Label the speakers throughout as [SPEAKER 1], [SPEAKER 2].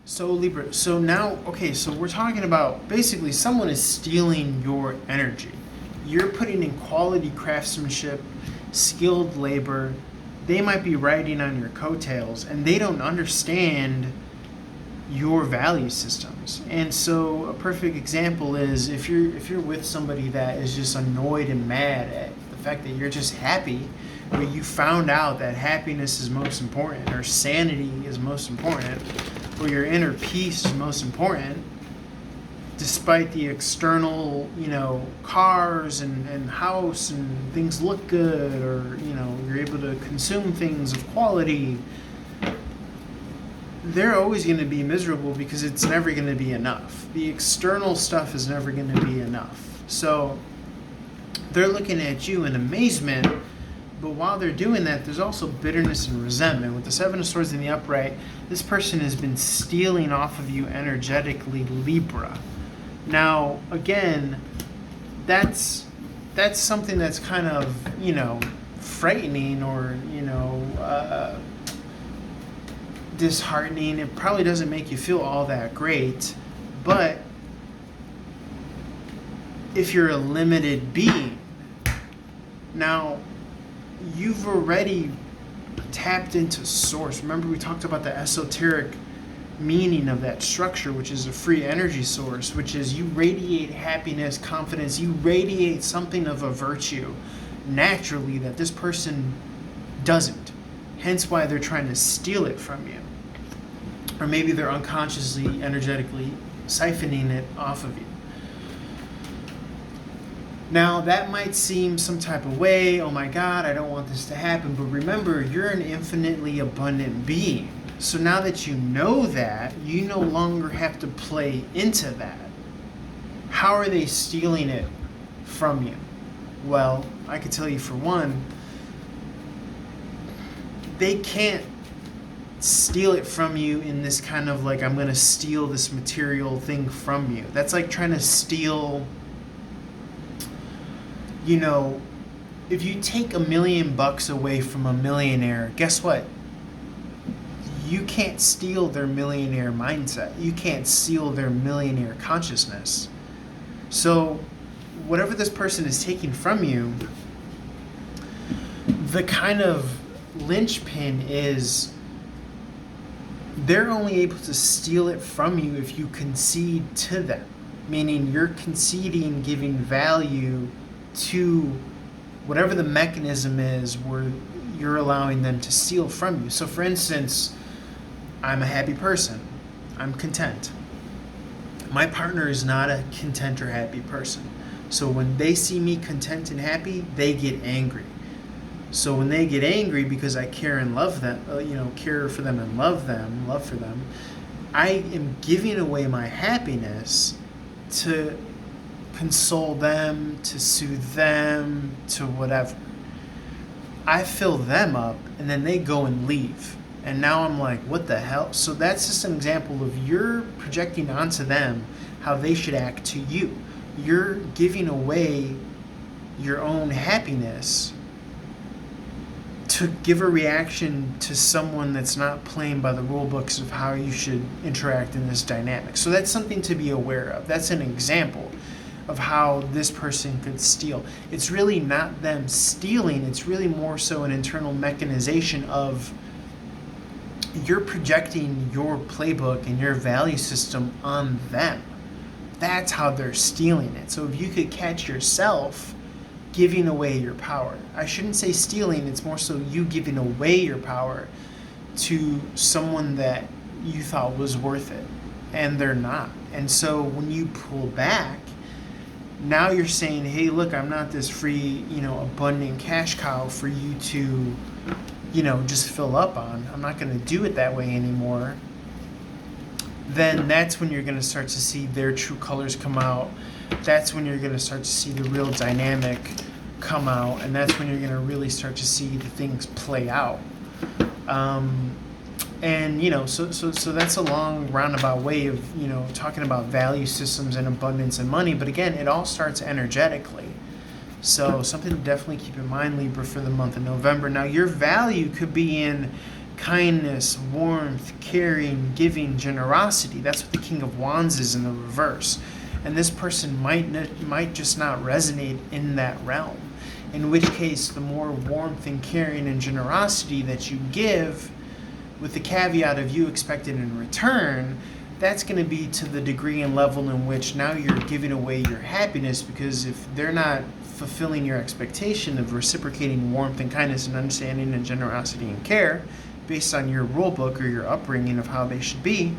[SPEAKER 1] So Libra, so now, okay, so we're talking about basically someone is stealing your energy. You're putting in quality craftsmanship, skilled labor. They might be riding on your coattails and they don't understand your value systems. And so a perfect example is if you're with somebody that is just annoyed and mad at the fact that you're just happy, but you found out that happiness is most important or sanity is most important or your inner peace is most important, despite the external, cars and house and things look good, or you're able to consume things of quality, they're always going to be miserable because it's never going to be enough. The external stuff is never going to be enough. So they're looking at you in amazement, but while they're doing that, there's also bitterness and resentment. With the Seven of Swords in the upright, this person has been stealing off of you energetically, Libra. Now, again, that's something that's kind of, frightening or, disheartening. It probably doesn't make you feel all that great, but if you're a limited being, now you've already tapped into source. Remember we talked about the esoteric meaning of that structure, which is a free energy source, which is you radiate happiness, confidence, you radiate something of a virtue naturally that this person doesn't. Hence why they're trying to steal it from you. Or maybe they're unconsciously, energetically siphoning it off of you. Now, that might seem some type of way, oh my God, I don't want this to happen, but remember, you're an infinitely abundant being. So now that you know that, you no longer have to play into that. How are they stealing it from you? Well, I could tell you for one, they can't steal it from you in this kind of like, I'm going to steal this material thing from you. That's like trying to steal, if you take $1 million away from a millionaire, guess what? You can't steal their millionaire mindset. You can't steal their millionaire consciousness. So whatever this person is taking from you, the kind of linchpin is they're only able to steal it from you if you concede to them, meaning you're conceding, giving value to whatever the mechanism is where you're allowing them to steal from you. So for instance, I'm a happy person. I'm content. My partner is not a content or happy person. So when they see me content and happy, they get angry. So when they get angry because I care and love them, care for them and love for them, I am giving away my happiness to console them, to soothe them, to whatever. I fill them up and then they go and leave. And now I'm like, what the hell? So that's just an example of you're projecting onto them how they should act to you. You're giving away your own happiness to give a reaction to someone that's not playing by the rule books of how you should interact in this dynamic. So that's something to be aware of. That's an example of how this person could steal. It's really not them stealing. It's really more so an internal mechanization of you're projecting your playbook and your value system on them. That's how they're stealing it. So if you could catch yourself giving away your power. I shouldn't say stealing, it's more so you giving away your power to someone that you thought was worth it, and they're not. And so when you pull back, now you're saying, hey, look, I'm not this free, abundant cash cow for you to, just fill up on. I'm not going to do it that way anymore. Then that's when you're going to start to see their true colors come out. That's when you're going to start to see the real dynamic come out, and that's when you're going to really start to see the things play out. So that's a long roundabout way of talking about value systems and abundance and money. But again, it all starts energetically. So something to definitely keep in mind, Libra, for the month of November. Now, your value could be in kindness, warmth, caring, giving, generosity. That's what the King of Wands is in the reverse. And this person might just not resonate in that realm. In which case, the more warmth and caring and generosity that you give, with the caveat of you expected in return, that's going to be to the degree and level in which now you're giving away your happiness, because if they're not fulfilling your expectation of reciprocating warmth and kindness and understanding and generosity and care based on your rule book or your upbringing of how they should be,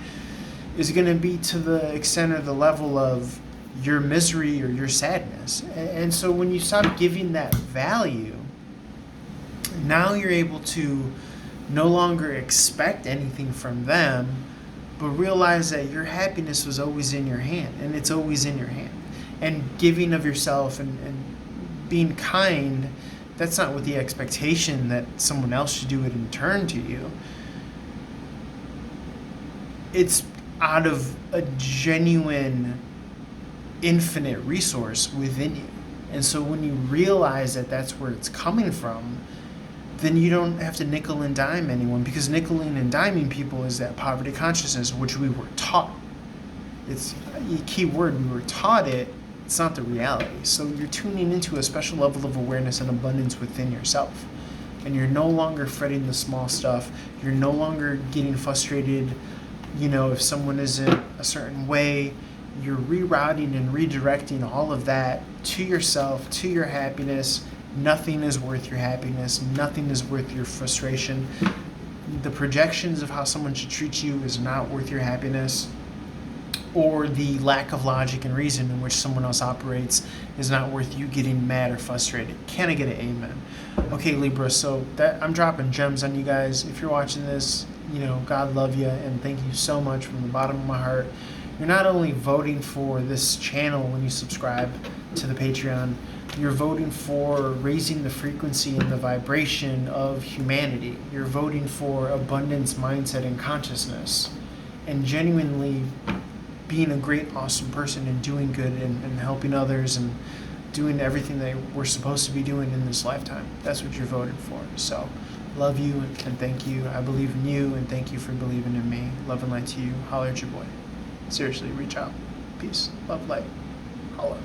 [SPEAKER 1] is going to be to the extent or the level of your misery or your sadness. And so when you stop giving that value, now you're able to no longer expect anything from them, but realize that your happiness was always in your hand, and it's always in your hand. And giving of yourself and being kind, that's not with the expectation that someone else should do it in turn to you. It's out of a genuine, infinite resource within you. And so when you realize that that's where it's coming from, then you don't have to nickel and dime anyone, because nickeling and diming people is that poverty consciousness, which we were taught. It's a key word, we were taught it. It's not the reality. So you're tuning into a special level of awareness and abundance within yourself. And you're no longer fretting the small stuff. You're no longer getting frustrated, if someone isn't a certain way. You're rerouting and redirecting all of that to yourself, to your happiness. Nothing is worth your happiness. Nothing is worth your frustration. The projections of how someone should treat you is not worth your happiness, or the lack of logic and reason in which someone else operates is not worth you getting mad or frustrated. Can I get an amen? Okay, Libra, so I'm dropping gems on you guys. If you're watching this, God love you, and thank you so much from the bottom of my heart. You're not only voting for this channel when you subscribe to the Patreon, you're voting for raising the frequency and the vibration of humanity. You're voting for abundance, mindset, and consciousness, and genuinely being a great, awesome person and doing good and helping others and doing everything that we're supposed to be doing in this lifetime. That's what you're voting for. So, love you and thank you. I believe in you, and thank you for believing in me. Love and light to you. Holler at your boy. Seriously, reach out. Peace. Love, light. Holla.